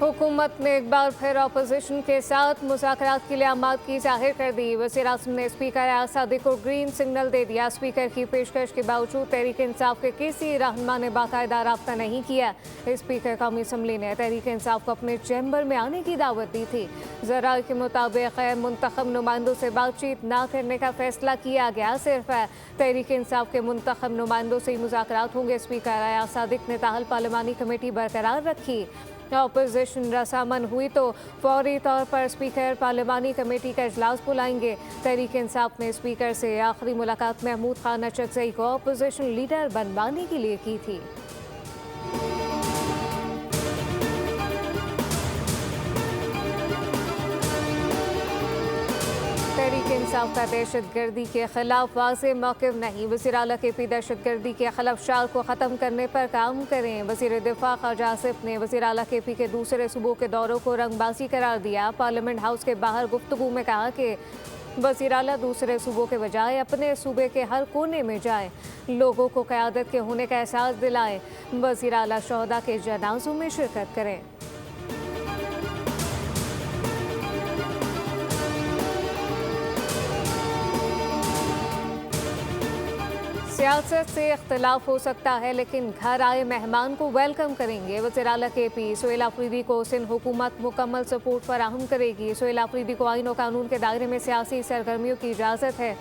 हुकूमत ने एक बार फिर अपोजिशन के साथ मुज़ाकरात के लिए आमाद की जाहिर कर दी। वज़ीर-ए-आज़म ने स्पीकर आसादी को ग्रीन सिग्नल दे दिया। स्पीकर की पेशकश के बावजूद तहरीक इंसाफ के किसी रहनुमा ने बाकायदा रब्ता नहीं किया। स्पीकर कौमी असम्बली ने तहरीक इंसाफ को अपने चैम्बर में आने की दावत दी थी। ज़राए के मुताबिक मुंतखब नुमाइंदों से बातचीत न करने का फैसला किया गया। सिर्फ तहरीक इंसाफ के मुंतखब नुमाइंदों से ही मुज़ाकरात होंगे। स्पीकर आसादिक ने ताहल पार्लिमानी कमेटी बरकरार रखी। अपोजिशन रसामन हुई तो फौरी तौर पर स्पीकर पार्लिमानी कमेटी का इजलास बुलाएंगे। तहरीक इंसाफ ने स्पीकर से आखिरी मुलाकात महमूद खान अचकज़ई को अपोजिशन लीडर बनवाने के लिए की थी। तहरीक इंसाफ का दहशतगर्दी के खिलाफ वाज़ेह मौक़िफ़ नहीं। वज़ीर आला KP दहशतगर्दी के खिलाफ शाल को ख़त्म करने पर काम करें। वज़ीर दिफ़ा ख्वाजा आसिफ ने वज़ीर आला KP के दूसरे सूबों के दौरों को रंगबाजी करार दिया। पार्लियामेंट हाउस के बाहर गुफ्तगू में कहा कि वज़ीर आला दूसरे सूबों के बजाय अपने सूबे के हर कोने में जाएं, लोगों को क़यादत के होने का एहसास दिलाएं। वज़ीर आला शहदा के जनाज़ों में शिरकत करें। सियासत से इख्तलाफ हो सकता है, लेकिन घर आए मेहमान को वेलकम करेंगे। वज़ीर आला KP सुहेल आफरीदी को सिंध हुकूमत मुकम्मल सपोर्ट फराहम करेगी। सुहेल आफरीदी को आईन और कानून के दायरे में सियासी सरगर्मियों की इजाज़त है।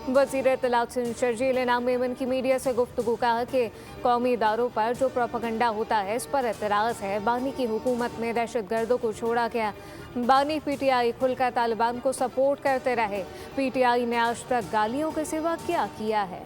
वज़ीर इत्तलात सिंध शर्जील इनाम मेमन की मीडिया से गुफ्तगू कहा कि कौमी इदारों पर जो प्रोपेगेंडा होता है इस पर एतराज़ है। बानी की हुकूमत में दहशतगर्दों को छोड़ा गया। बानी PTI खुलकर तालिबान को सपोर्ट करते रहे। PTI ने आज तक गालियों के सिवा क्या किया है?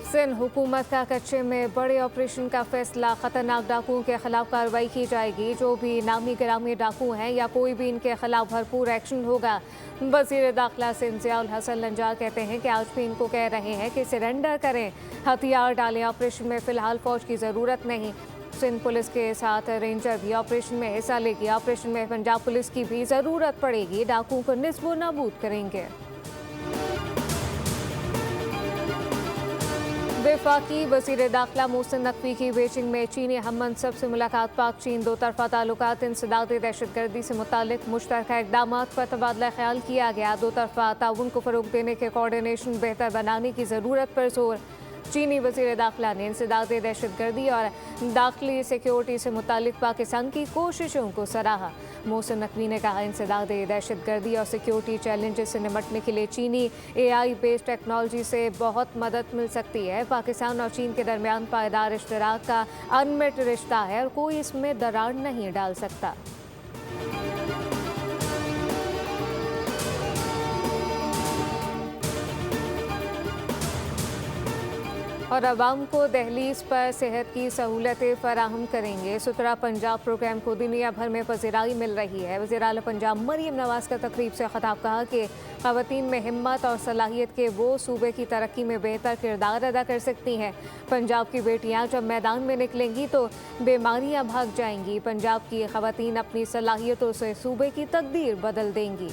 सिंध हुकूमत का कच्चे में बड़े ऑपरेशन का फैसला। खतरनाक डाकुओं के खिलाफ कार्रवाई की जाएगी। जो भी नामी गिरामी डाकू हैं या कोई भी इनके खिलाफ भरपूर एक्शन होगा। वज़ीर दाखिला सिंध ज़ियाउल हसन लंजार कहते हैं कि आज भी इनको कह रहे हैं कि सरेंडर करें, हथियार डालें। ऑपरेशन में फ़िलहाल फ़ौज की ज़रूरत नहीं। सिंध पुलिस के साथ रेंजर भी ऑपरेशन में हिस्सा लेगी। ऑपरेशन में पंजाब पुलिस की भी ज़रूरत पड़ेगी। डाकुओं को निस्बो नाबूद करेंगे। वफाकी वज़ीर दाखिला मोहसिन नकवी की बीजिंग में चीनी हम मनसब से मुलाकात। पाक चीन दो तरफ़ा ताल्लुकात, इंसदाद दहशतगर्दी से मुतालिक मुश्तरका इक़दामात पर तबादला ख्याल किया गया। दो तरफ़ा ताउन को फ़रोग़ देने के कोऑर्डिनेशन बेहतर बनाने की ज़रूरत पर जोर। चीनी वज़ीर दाखिला ने इंसदाद दहशतगर्दी और दाखिली सिक्योरिटी से मुतालिक पाकिस्तान की कोशिशों को सराहा। मोहसिन नकवी ने कहा, इंसदाद दहशतगर्दी और सिक्योरिटी चैलेंजेस से निपटने के लिए चीनी AI बेस्ड टेक्नोलॉजी से बहुत मदद मिल सकती है। पाकिस्तान और चीन के दरमियान पायदार इश्तराक का अनमेट रिश्ता है और कोई इसमें दरार नहीं डाल सकता। और आवाम को दहलीज पर सेहत की सहूलतें फराहम करेंगे। सुतरा पंजाब प्रोग्राम को दुनिया भर में पज़ीराई मिल रही है। वज़ीर आला पंजाब मरियम नवाज़ का तकरीब से खिताब कहा कि ख़वातीन में हिम्मत और सलाहियत के वो सूबे की तरक्की में बेहतर किरदार अदा कर सकती हैं। पंजाब की बेटियां जब मैदान में निकलेंगी तो बीमारियां भाग जाएंगी। पंजाब की ख़वातीन अपनी सलाहियतों से सूबे की तकदीर बदल देंगी।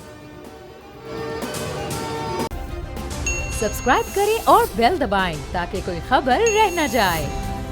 सब्सक्राइब करें और बेल दबाएं ताकि कोई खबर रह न जाए।